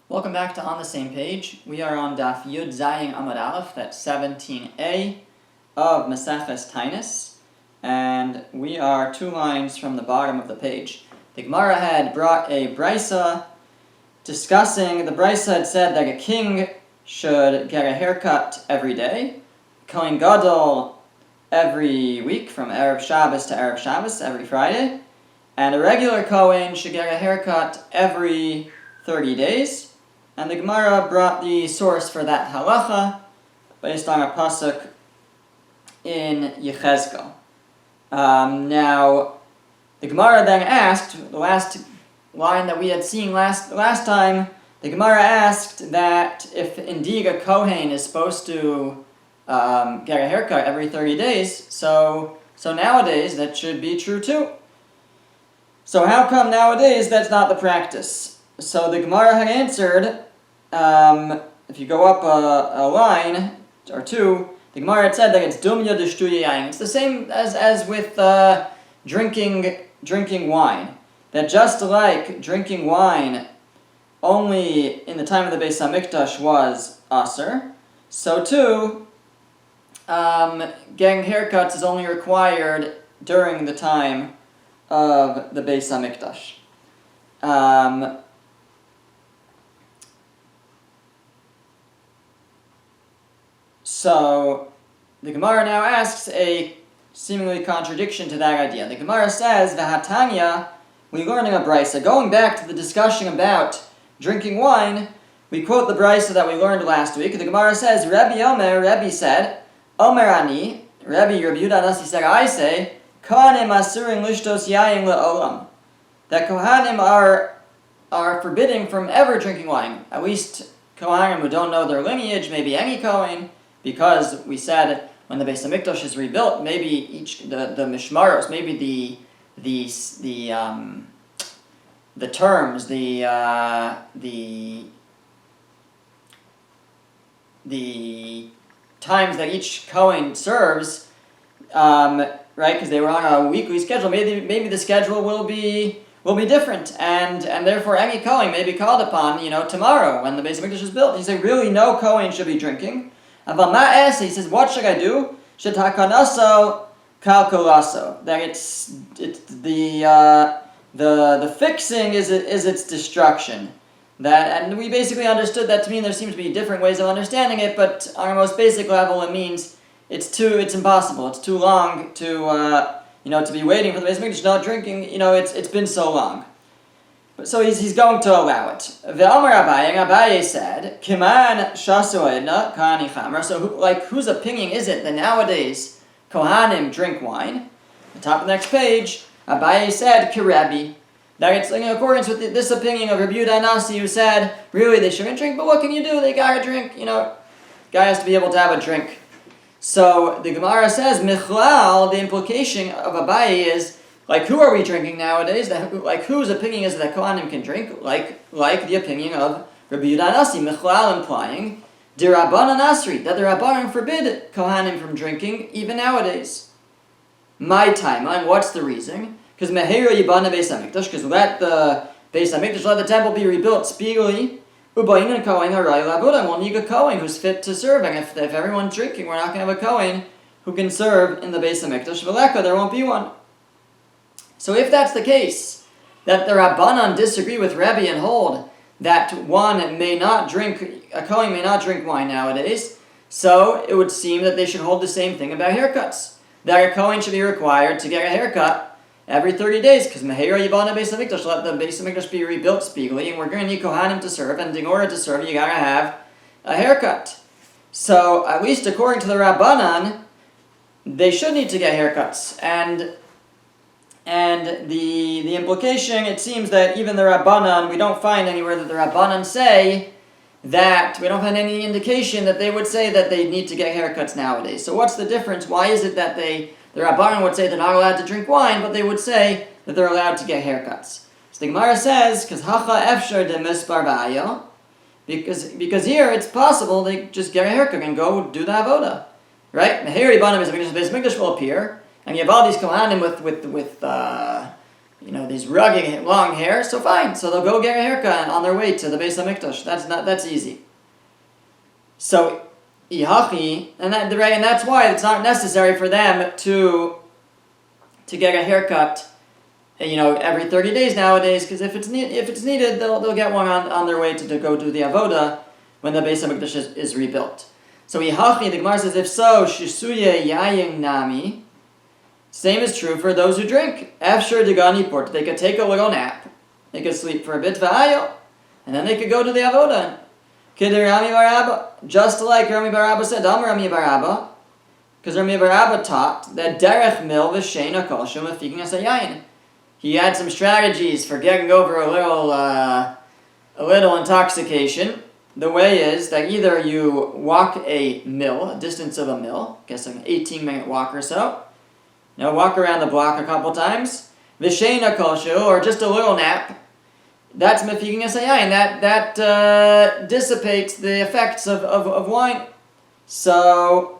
Welcome back to On the Same Page. We are on Daf Yud Zayin Amud Aleph, that's 17a of Maseches Taanis, and we are 2 lines from the bottom of the page. The Gemara had brought a brisa discussing, the brisa had said that a king should get a haircut every day, Kohen Gadol every week from Erev Shabbos to Erev Shabbos, every Friday, and a regular Kohen should get a haircut every 30 days. And the Gemara brought the source for that halacha based on a pasuk in Yechezkel. Now, the Gemara then asked, the last line that we had seen last time, the Gemara asked that if indeed a Kohen is supposed to get a haircut every 30 days, so nowadays that should be true too. So how come nowadays that's not the practice? So the Gemara had answered, if you go up a line or two, the Gemara had said that it's dumya d'shtuyayin. It's the same as with drinking wine. That just like drinking wine only in the time of the Beis HaMikdash was aser, so too getting haircuts is only required during the time of the Beis HaMikdash. So the Gemara now asks a seemingly contradiction to that idea. The Gemara says, V'hatanya, we learn in a brisa. Going back to the discussion about drinking wine, we quote the brisa that we learned last week. The Gemara says, Rabbi said, Omer ani, Rabbi Yehuda Nasi said, I say, Kohanim asurin lishtos yayin le'olam. That Kohanim are forbidding from ever drinking wine. At least Kohanim who don't know their lineage, maybe any Kohen, because we said when the Beis HaMikdash is rebuilt, maybe the mishmaros, maybe the terms, the times that each Kohen serves, right? Because they were on a weekly schedule. Maybe the schedule will be different, and therefore any Kohen may be called upon, tomorrow when the Beis HaMikdash is built. He said, really, no Kohen should be drinking. He says, what should I do? Shetakanaso kalkulaso. That it's the fixing is its destruction. And we basically understood that to mean there seems to be different ways of understanding it, but on a most basic level it means it's impossible. It's too long to be waiting for the Beis HaMikdash, not drinking. It's been so long. So he's going to allow it. Ve'omer Abaye, and Abaye said, Kiman shasu edna kahani chamra. So whose opinion is it that nowadays Kohanim drink wine? The top of the next page, Abaye said, Kirabi. That it's in accordance with this opinion of Rabbi Yehuda Nasi, who said, really they shouldn't drink, but what can you do? They gotta drink, guy has to be able to have a drink. So the Gemara says, Michlal, the implication of Abaye is, who are we drinking nowadays? Whose opinion is it that Kohanim can drink? Like the opinion of Rabbi Yehuda Nasi, Michlal implying, D'Rabbanan Asri, that the Rabbanan forbid Kohanim from drinking even nowadays. My timeline, what's the reason? Because Mehera Yibana Beis HaMikdash, because let the Beis HaMikdash, let the temple be rebuilt speedily, Ubayin Kohen Haray Labuda, we'll need a Kohen who's fit to serve, and if everyone's drinking, we're not going to have a Kohen who can serve in the Beis HaMikdash. V'leka, there won't be one. So if that's the case, that the Rabbanan disagree with Rebbe and hold that a Kohen may not drink wine nowadays, so it would seem that they should hold the same thing about haircuts. That a Kohen should be required to get a haircut every 30 days, because Mehera Yibana Beis HaMikdash, let the Beis HaMikdash be rebuilt speedily, and we're going to need Kohanim to serve, and in order to serve, you gotta have a haircut. So, at least according to the Rabbanan, they should need to get haircuts, and the implication, it seems that even the Rabbanan, we don't find anywhere that the Rabbanan say that, we don't find any indication that they would say that they need to get haircuts nowadays. So what's the difference? Why is it that the Rabbanan would say they're not allowed to drink wine, but they would say that they're allowed to get haircuts? So the Gemara says, because hacha efshar de mispar ba'aya, because here it's possible they just get a haircut and go do the avoda, right? Meheri Yibana Beis HaMikdash will appear, and you have all these Kohanim with these rugged long hair, so fine. So they'll go get a haircut on their way to the Beis Hamikdash. That's easy. So Ihachi, and that's why it's not necessary for them to get a haircut, every 30 days nowadays, because if it's needed, they'll get one on their way to go do the avoda when the Beis Hamikdash is rebuilt. So Ihachi, the Gemara says, if so, Shisuye Yayin Nami. Same is true for those who drink. After Degani Port, they could take a little nap, they could sleep for a bit, and then they could go to the avoda. Kidder Rami bar Abba, just like Rami bar Abba said, Rami bar Abba, because Rami bar Abba taught that derech mil v'sheina kol shum afikin asayayin. He had some strategies for getting over a little intoxication. The way is that either you walk a distance of a mil, guess like an 18-minute walk or so. Walk around the block a couple times. V'sheina kol shum, or just a little nap. That's mefiking asayayin. That dissipates the effects of wine. So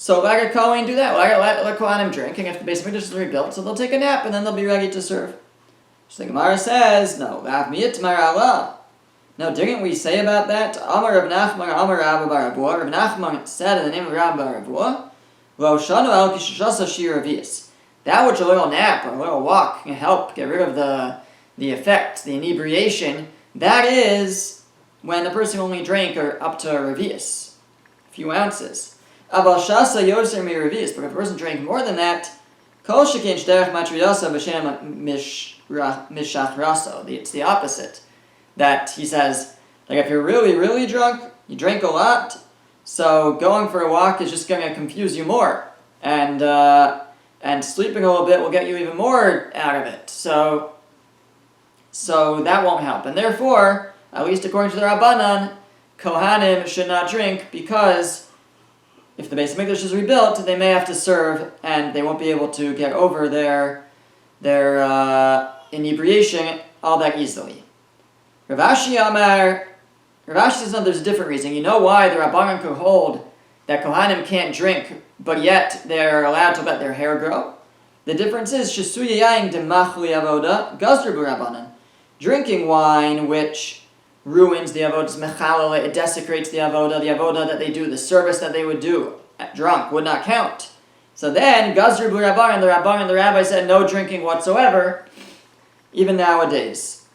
let a Kohen do that. Let Kohanim drink, and if the Beis Hamikdash is rebuilt, so they'll take a nap, and then they'll be ready to serve. So the Gemara says, no, no, didn't we say about that? Amar Rav Nachman, Amar Rabba bar Abua. Rav Nachman said in the name of Rabba bar Abua, Lo shanu el kishashasa shir avias. That which a little nap or a little walk can help get rid of the effect, the inebriation, that is when the person only drank up to a revius, a few ounces. Aval shasa yoser mi revius, but if a person drank more than that, kol shekin shderech matriyasa v'shem mishachraso. It's the opposite. That he says, like if you're really, really drunk, you drink a lot, so going for a walk is just going to confuse you more, and sleeping a little bit will get you even more out of it. So that won't help. And therefore, at least according to the Rabbanan, Kohanim should not drink, because if the Beis Hamikdash is rebuilt, they may have to serve, and they won't be able to get over their inebriation all that easily. Rav Ashi says, no, there's a different reason. You know why the Rabbanan could hold that Kohanim can't drink, but yet they're allowed to let their hair grow? The difference is, Shesuya yayin demachli avoda, gazr b'Rabbanan. Drinking wine, which ruins the avodah, mechalala, it desecrates the avodah that they do, the service that they would do drunk would not count. So then, gazr b'Rabbanan, the rabbi said no drinking whatsoever, even nowadays.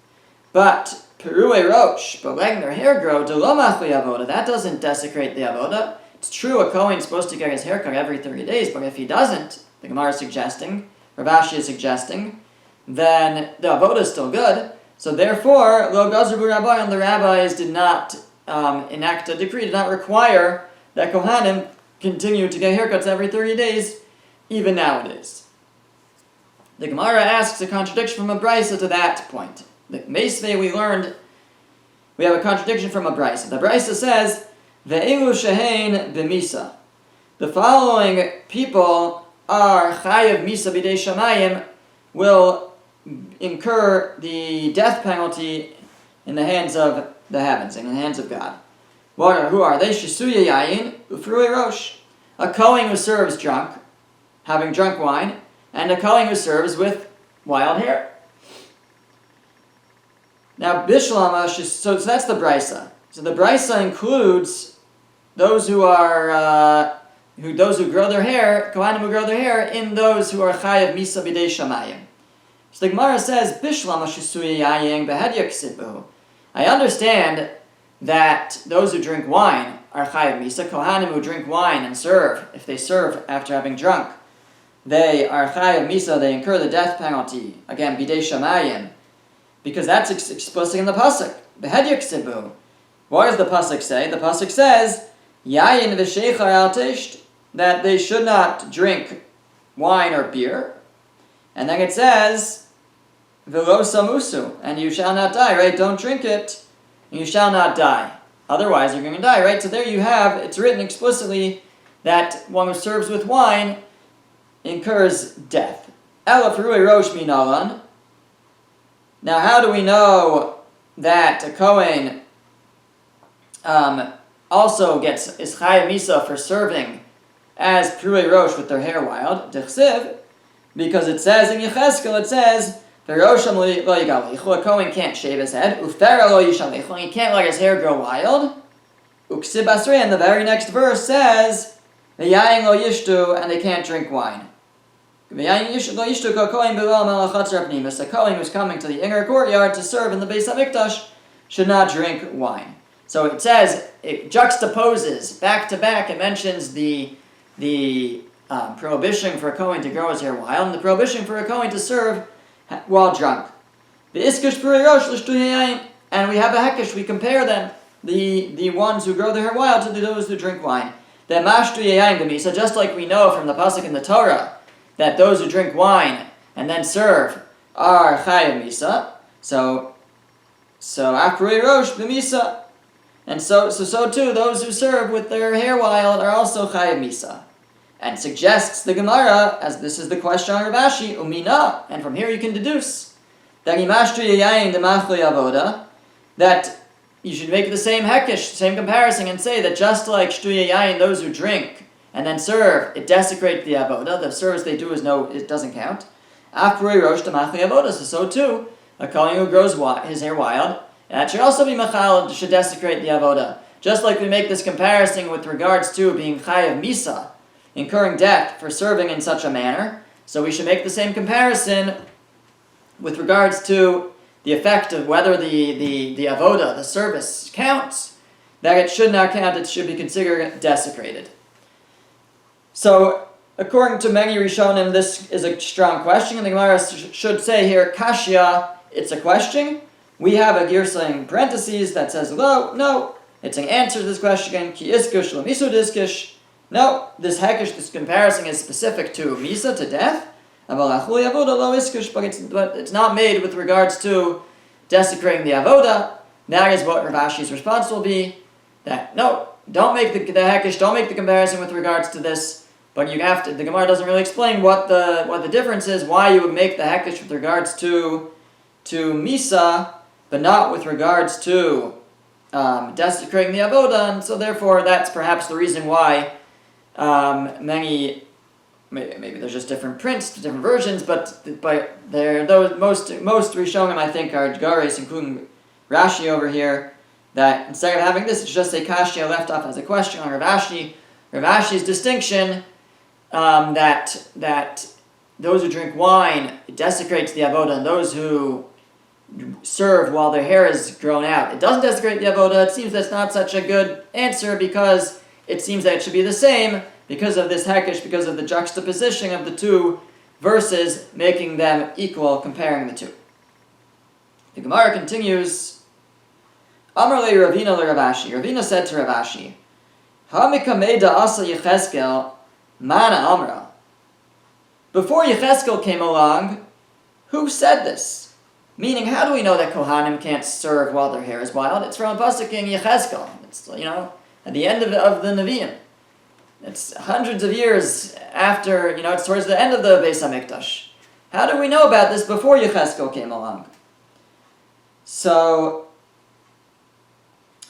But Perue Rosh, but letting their hair grow, Delomachli Avoda, that doesn't desecrate the Avoda. It's true a Kohen's supposed to get his hair cut every 30 days, but if he doesn't, the Gemara is suggesting, Rav Ashi is suggesting, then the Avoda is still good. So therefore, Lo Gazru Rabbanan, the rabbis did not enact a decree, did not require that Kohanim continue to get haircuts every 30 days, even nowadays. The Gemara asks a contradiction from a Brisa to that point. The Meisvei we learned, we have a contradiction from a Brisa. The Brisa says, Ve'elu shehein b'misa. The following people are chayav misa b'dei shamayim, will incur the death penalty in the hands of the heavens, in the hands of God. Who are they? Shisuya yayin ufrui rosh. A Kohen who serves drunk, having drunk wine, and a Kohen who serves with wild hair. Now, Bishlama, so that's the Brisa. So the Brisa includes those who are, those who grow their hair, Kohanim who grow their hair, in those who are chayav misa b'dei shamayim. So the Gemara says, Bishlama shisuya yaying behedyak sibu. I understand that those who drink wine are chayav misa. Kohanim who drink wine and serve, if they serve after having drunk, they are chayav misa, they incur the death penalty, again, b'dei shamayim. Because that's explicit in the pasuk. Behedyak sibu. What does the pasuk say? The pasuk says, "Yayin v'sheichar al tisht," that they should not drink wine or beer. And then it says, "V'lo samusu," and you shall not die. Right? Don't drink it. You shall not die. Otherwise, you're going to die. Right? So there you have. It's written explicitly that one who serves with wine incurs death. Ela ferui rosh minalan. Now, how do we know that a Kohen also is chayav misa for serving as Perui Rosh with their hair wild? Dechsiv, Because it says in Yechezkel, it says, V'rosham lo yigalichu, a Kohen can't shave his head, Ufera lo yishalichu, and he can't let his hair grow wild. Uksib asrei, and the very next verse says, V'yayin lo yishtu, and they can't drink wine. V'yayin lo yishtu ko Kohen below malachatzer pnimis, a Kohen who's coming to the inner courtyard to serve in the Beis HaMikdash should not drink wine. So it says, it juxtaposes, back to back, it mentions the prohibition for a Kohen to grow his hair wild, and the prohibition for a Kohen to serve while drunk. The iskish p'rirosh l'shtuyayin, and we have a hekesh, we compare them, the ones who grow their hair wild to those who drink wine. The mashtuyayin b'misa, just like we know from the pasuk in the Torah, that those who drink wine and then serve are chayav misa, so afrei rosh b'misa, and so too, those who serve with their hair wild are also chayav misa. And suggests the Gemara, as this is the question on Rav Ashi, umina, and from here you can deduce that that you should make the same hekesh, same comparison, and say that just like shtuya yayin, those who drink and then serve, it desecrates the avoda. The service they do it doesn't count. Afrei rosh demachli avoda. So too, a kohen who grows his hair wild, that should also be machal, should desecrate the avoda. Just like we make this comparison with regards to being chayav misa, incurring debt for serving in such a manner, so we should make the same comparison with regards to the effect of whether the avoda, the service, counts, that it should not count, it should be considered desecrated. So, according to many Rishonim, this is a strong question, and the Gemara should say here, Kashya, it's a question. We have a girsa in parentheses that says, no, it's an answer to this question, ki iskish lo misu diskish. No, this hekesh, this comparison is specific to misa, to death, but it's not made with regards to desecrating the avoda. That is what Rav Ashi's response will be, that no, don't make the hekesh, don't make the comparison with regards to this, but you have to, the Gemara doesn't really explain what the difference is, why you would make the hekesh with regards to misa, but not with regards to desecrating the avoda, and so therefore that's perhaps the reason why maybe there's just different prints, different versions, but most Rishonim I think are Gares, including Rashi over here, that instead of having this, it's just a kashya left off as a question on Rav Ashi. Rav Ashi's distinction that those who drink wine, it desecrates the avoda, and those who serve while their hair is grown out, it doesn't desecrate the avoda. It seems that's not such a good answer, because it seems that it should be the same because of this hekesh, because of the juxtaposition of the two verses, making them equal, comparing the two. The Gemara continues, Amar le Ravina le Rav Ashi. Ravina said to Rav Ashi, Hamikameda asa Yechezkel mana amra. Before Yechezkel came along, who said this? Meaning, how do we know that Kohanim can't serve while their hair is wild? It's from a pasuk in Yechezkel. It's, at the end of the Nevi'im. It's hundreds of years after, it's towards the end of the Beis HaMikdash. How do we know about this before Yechezkel came along? So,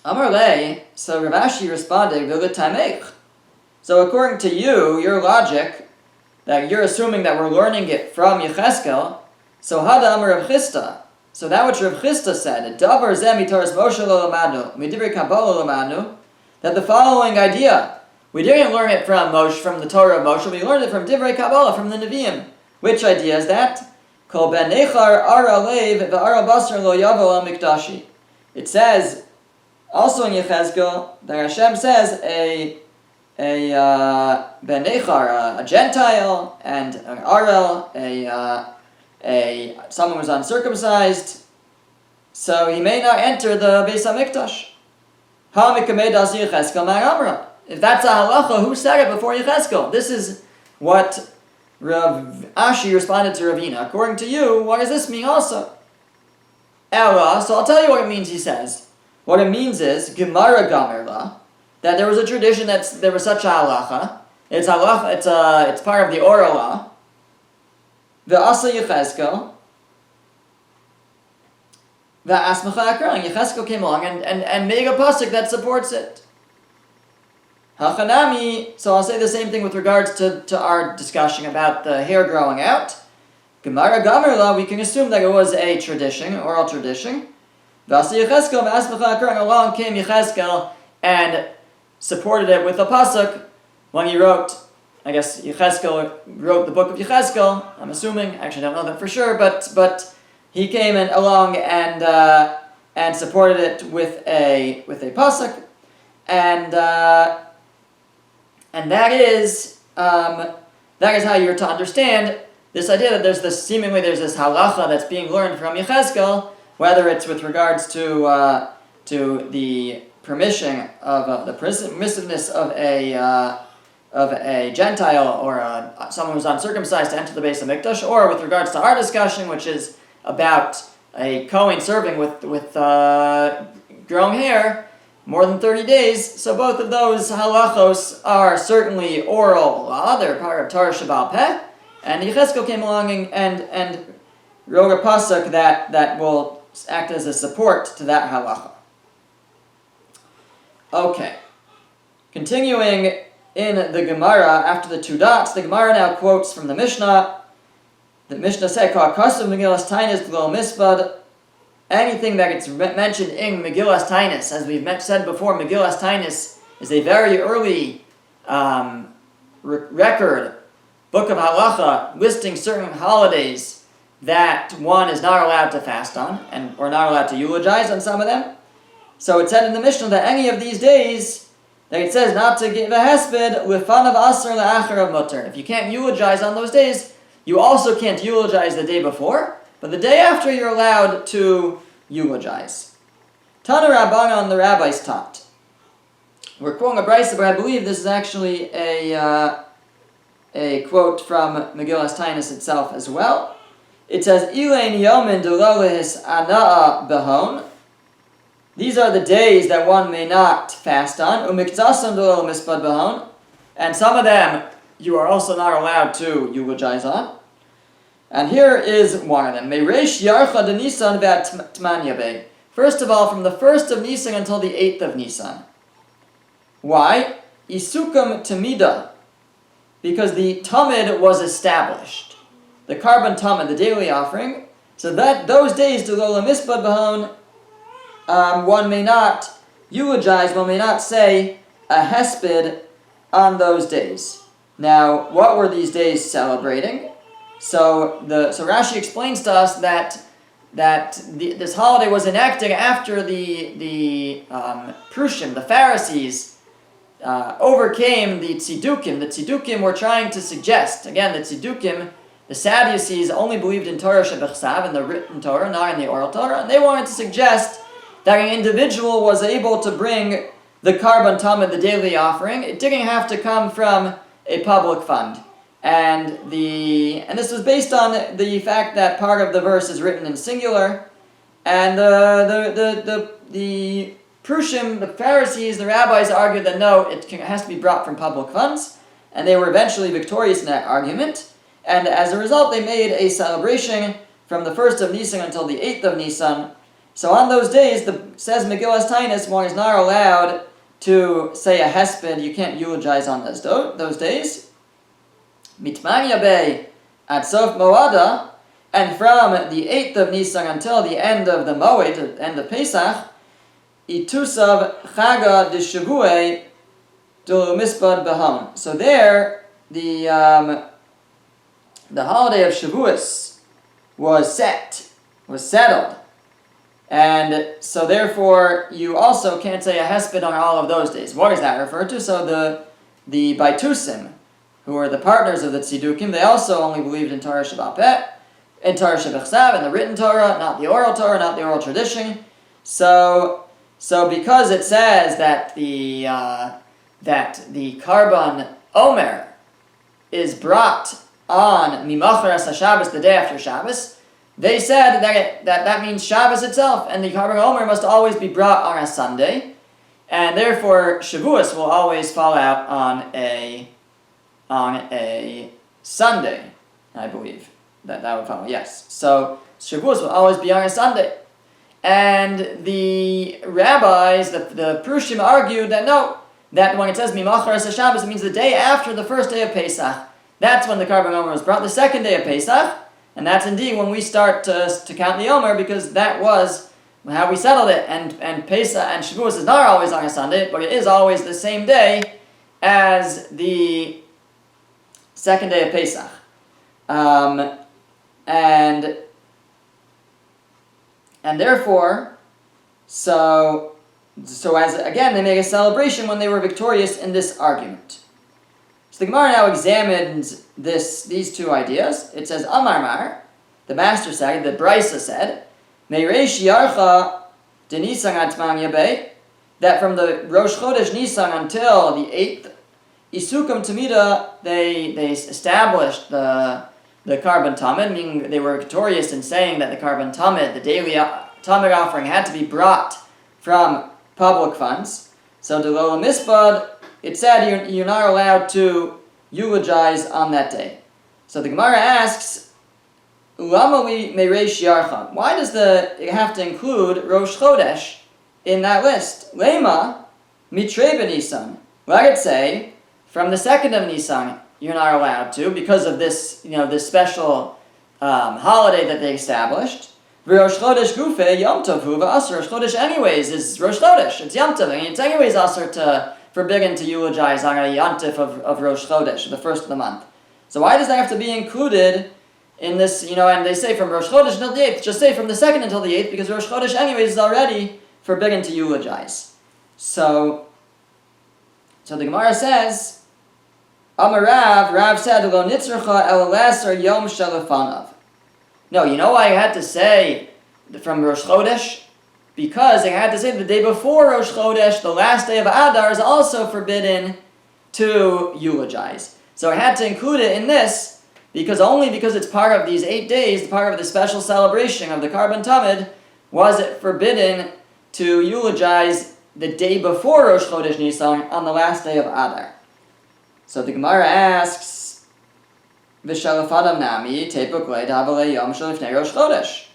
Amar Le, so Rav Ashi responded, V'l'tameich. So according to you, your logic, that you're assuming that we're learning it from Yechezkel, so Hada Amar Rav Chisda. So that which Rav Chisda said, Davar zeh mitaras Moshe lo lamanu, midivrei Kabbalah lo lamanu, that the following idea, we didn't learn it from Moshe, from the Torah of Moshe, we learned it from Divrei Kabbalah, from the Nevi'im. Which idea is that? Kol ben nechar ara leiv v'ara basar lo yavo al mikdashi. It says, also in Yechezkel, that Hashem says a ben nechar, a Gentile, and an arel, someone who's uncircumcised, so he may not enter the Beis HaMikdash. If that's a halacha, who said it before Yechezkel? This is what Rav Ashi responded to Ravina. According to you, what does this mean also? Ella, so I'll tell you what it means, he says. What it means is, Gemara Gamerla, that there was a tradition that there was such a halacha. It's part of the oral law. The Asa Yechezkel, the Asmacha Akron, Yechezkel came along and made a pasuk that supports it. Hachanami, so I'll say the same thing with regards to our discussion about the hair growing out. Gemara Gamerla, we can assume that it was a tradition, oral tradition. Vasi Yecheskel, and along came Yecheskel and supported it with a pasuk when he wrote, I guess Yecheskel wrote the book of Yecheskel, I'm assuming, actually I don't know that for sure, but he came along and supported it with a pasuk, and that is how you're to understand this idea that there's this halacha that's being learned from Yecheskel, whether it's with regards to the permission of the permissiveness of a Gentile or someone who's uncircumcised to enter the Beis HaMikdash, or with regards to our discussion, which is about a Kohen serving with growing hair more than 30 days. So both of those halachos are certainly oral law. They're part of Torah Sheba'al Peh. And Yecheskel came along and wrote a pasuk that will act as a support to that halacha. Okay. Continuing in the Gemara, after the two dots, the Gemara now quotes from the Mishnah. The Mishnah said, "Ka'akasav Megillas Taanis Lo Mispad." Anything that gets mentioned in Megillas Taanis, as we've said before, Megillas Taanis is a very early record, book of halacha, listing certain holidays that one is not allowed to fast on, or not allowed to eulogize on some of them. So it said in the Mishnah that any of these days, that it says not to give a hesped, lifanav asr la'acharav mutter. If you can't eulogize on those days, you also can't eulogize the day before, but the day after you're allowed to eulogize. Tana Rabbanan, the rabbis taught. We're quoting a brisa, but I believe this is actually a quote from Megillas Taanis itself as well. It says, Ilain yomin delolehis ana'a behon. These are the days that one may not fast on. Umiktasam delol mispad behon. And some of them you are also not allowed to eulogize on. And here is one of them. Meiresh yarcha de Nisan ve'atmanya be. First of all, from the 1st of Nisan until the 8th of Nisan. Why? Isukam tamida. Because the tamid was established. The carbon tamid, the daily offering. So that those days, delol mispad behon, one may not eulogize, one may not say a hesped on those days. Now, what were these days celebrating? So Rashi explains to us that this holiday was enacted after the Prushim, the Pharisees, overcame the Tzidukim. The Tzidukim were trying to suggest, again, the Tzidukim, the Sadducees only believed in Torah Shebechsav, in the written Torah, not in the oral Torah, and they wanted to suggest that an individual was able to bring the Karban Tamid, the daily offering. It didn't have to come from a public fund. And this was based on the fact that part of the verse is written in singular, and the Prushim, the Pharisees, the rabbis argued that no, it has to be brought from public funds, and they were eventually victorious in that argument. And as a result, they made a celebration from the 1st of Nisan until the 8th of Nisan. So on those days, says Megillas Taanis, one is not allowed to say a hesped. You can't eulogize on those days. Mitmanya Bey at Sof Moada, and from the 8th of Nisan until the end of the Moed, end of Pesach, Itusav Chaga de Shavuot do Mispad Behon. So there, the holiday of Shavuos was settled. And so therefore, you also can't say a hesped on all of those days. What does that refer to? So the Baitusim, who were the partners of the Tzidukim, they also only believed in Torah Sheba'al Peh, in Torah Shebechsav, in the written Torah, not the oral Torah, not the oral tradition. So because it says that the Karban Omer is brought on Mimacharas HaShabbos, the day after Shabbos, they said that means Shabbos itself, and the Karban Omer must always be brought on a Sunday, and therefore Shavuos will always fall out on a Sunday, I believe. That would follow, yes. So Shavuos will always be on a Sunday. And the rabbis, the Prushim, argued that no, that when it says Mimacharas Shabbos, it means the day after the first day of Pesach. That's when the Karban Omer was brought, the second day of Pesach, and that's indeed when we start to count the Omer, because that was how we settled it. And Pesach and Shavuos is not always on a Sunday, but it is always the same day as the second day of Pesach. And therefore, so as again, they make a celebration when they were victorious in this argument. So the Gemara now examines these two ideas. It says, Amar Mar, the master said, the Brisa said, Meireish Yarcha de Nisan Atman Yabe, that from the Rosh Chodesh Nisan until the 8th, Isukam Tamida, they established the Karban Tamid, meaning they were victorious in saying that the Karban Tamid, the daily Tamid offering, had to be brought from public funds. So the Lola Mispad, it said you're not allowed to eulogize on that day. So the Gemara asks, Ulamali Meireish Yarcha, why does it have to include Rosh Chodesh in that list? Lema Mitre B'Nisan. Let it say, from the second of Nisan, you're not allowed to, because of this, this special holiday that they established. Rosh Chodesh Gufe Yom Tov Hu V'Asr. Rosh Chodesh anyways is Rosh Chodesh. It's Yom Tov, and it's anyways forbidden to eulogize on a Yom Tov of Rosh Chodesh, the first of the month. So why does that have to be included in this? And they say from Rosh Chodesh until the 8th. Just say from the 2nd until the 8th, because Rosh Chodesh anyways is already forbidden to eulogize. So the Gemara says, Amar Rav said, Lo nitzracha el leser yom shalafanav. No, you know why I had to say from Rosh Chodesh? Because I had to say the day before Rosh Chodesh, the last day of Adar, is also forbidden to eulogize. So I had to include it in this, because it's part of these 8 days, part of the special celebration of the Karban Tamid, was it forbidden to eulogize the day before Rosh Chodesh Nisan on the last day of Adar. So the Gemara asks, V'shalafadav nami tepuk le'davale yom shalifnei Rosh Chodesh.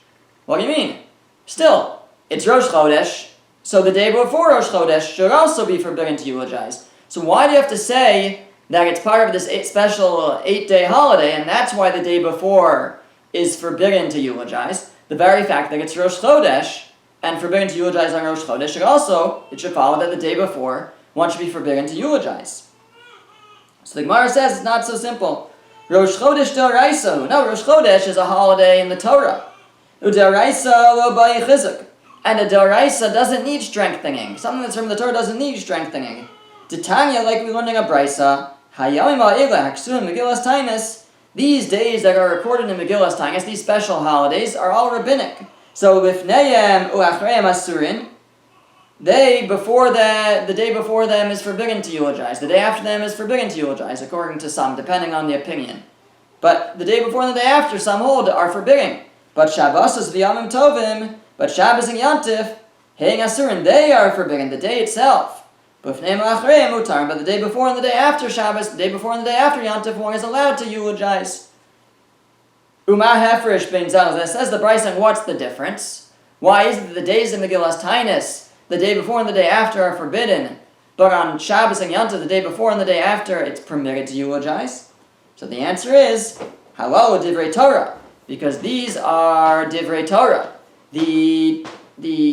What do you mean? Still, it's Rosh Chodesh, so the day before Rosh Chodesh should also be forbidden to eulogize. So why do you have to say that it's part of this special 8-day holiday, and that's why the day before is forbidden to eulogize? The very fact that it's Rosh Chodesh and forbidden to eulogize on Rosh Chodesh it should follow that the day before one should be forbidden to eulogize. So the Gemara says it's not so simple. Rosh Chodesh D'Oraisa. No, Rosh Chodesh is a holiday in the Torah. U'D'Oraisa lo ba'i chizuk. And a D'Oraisa doesn't need strengthening. Something that's from the Torah doesn't need strengthening. Titania, like we learned in a Brisa, Hayamim ha'ila haksum Megillas Taanis. These days that are recorded in Megillas Taanis, these special holidays, are all rabbinic. So lifneihem u'achreim asurin. The day before them is forbidden to eulogize. The day after them is forbidden to eulogize, according to some, depending on the opinion. But the day before and the day after, some hold, are forbidding. But Shabbos is v'yamim tovim, but Shabbos and Yantif, heing asurin, they are forbidden, the day itself. But the day before and the day after Shabbos, the day before and the day after Yantif, one is allowed to eulogize. Umah hefresh ben zalz. That says the Brisa, and what's the difference? Why is it that the days in Megillas Taanis, the day before and the day after, are forbidden, but on Shabbos and Yantiv, the day before and the day after, it's permitted to eulogize? So the answer is, halal divrei Torah, because these are divrei Torah. The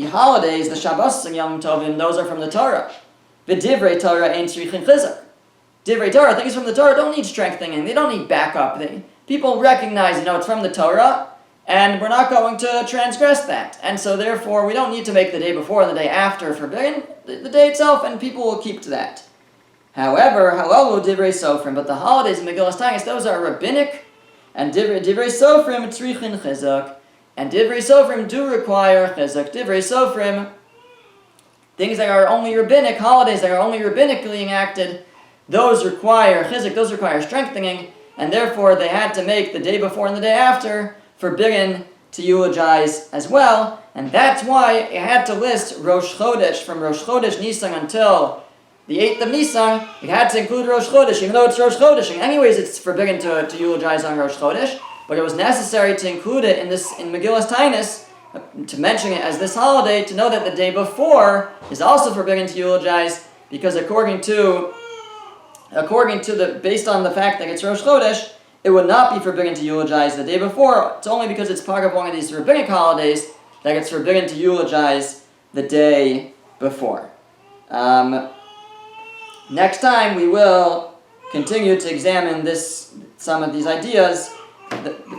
holidays, the Shabbos and Yom Tovim, those are from the Torah. The divrei Torah ain't tzrichin chizuk. Divrei Torah, things from the Torah don't need strengthening, they don't need backup. People recognize, it's from the Torah, and we're not going to transgress that. And so therefore, we don't need to make the day before and the day after forbidden, the day itself, and people will keep to that. However, halalu divrei sofrim, but the holidays in Megillas Taanis, those are rabbinic, and divrei sofrim tzrichin chizuk, and divrei sofrim do require chizuk. Divrei sofrim, things that are only rabbinic, holidays that are only rabbinically enacted, those require chizuk, those require strengthening, and therefore they had to make the day before and the day after forbidden to eulogize as well, and that's why it had to list Rosh Chodesh, from Rosh Chodesh Nisan until the 8th of Nisan. It had to include Rosh Chodesh, even though it's Rosh Chodesh, and anyways it's forbidden to eulogize on Rosh Chodesh, but it was necessary to include it in Megillas Taanis, to mention it as this holiday, to know that the day before is also forbidden to eulogize, because based on the fact that it's Rosh Chodesh, it would not be forbidden to eulogize the day before. It's only because it's part of one of these rabbinic holidays that it's forbidden to eulogize the day before. Next time we will continue to examine some of these ideas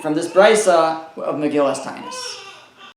from this brisa of Megillas Taanis.